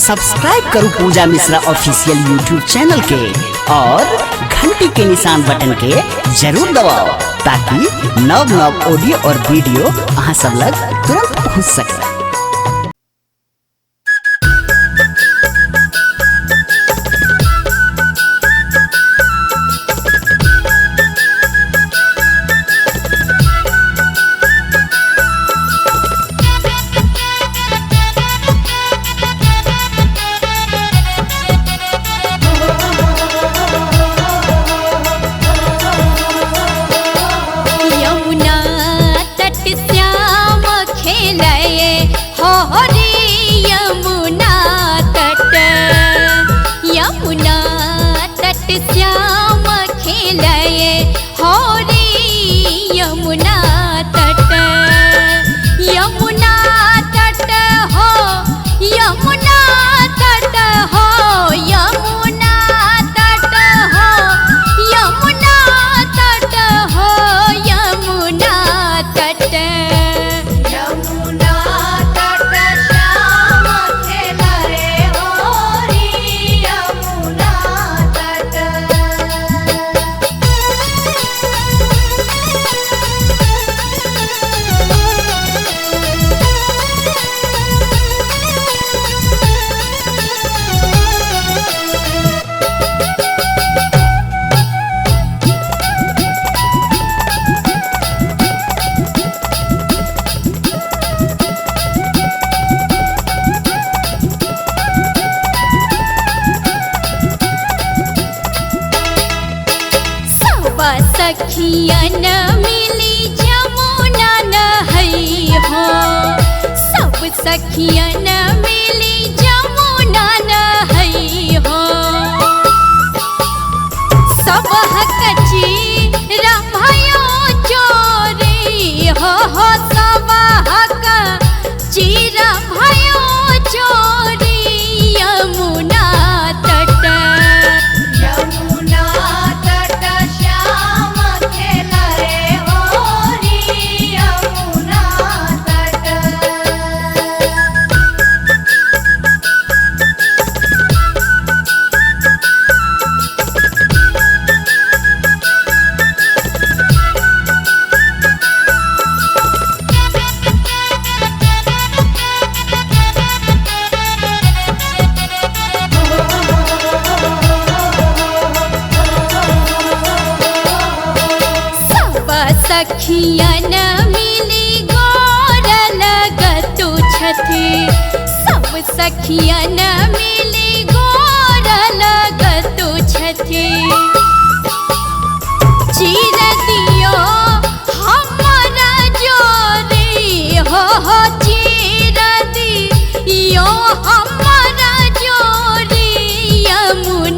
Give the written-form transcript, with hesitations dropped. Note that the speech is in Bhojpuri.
सब्सक्राइब करो पूजा मिश्रा ऑफिशियल यूट्यूब चैनल के और घंटी के निशान बटन के जरूर दबाओ ताकि नव नव ऑडियो और वीडियो अहाँ सब लग तुरंत पहुँच सके। श्याम खेलये होरी यमुना तट, यमुना तट हो, यमुना तट हो, यमुना तट हो, यमुना तट हो, यमुना तट, यमुना तट श्याम खेलये होरी यमुना तट। सखियन मिली जमुना नहई हो, सब सखियन मिली जमुना नहई हो, सब हकची रंभायो चोरी हो, सब हकची रंभायो चोरी यमुना तट, यमुना तट श्याम खेलये होरी यमुना तट। सखियन मिली गोर लगतु छथि, सब सखियन मिली गोर लगतु छथि, चीर दियो हमरा जोरी हो, चीर दियो हमरा जोरी यमुना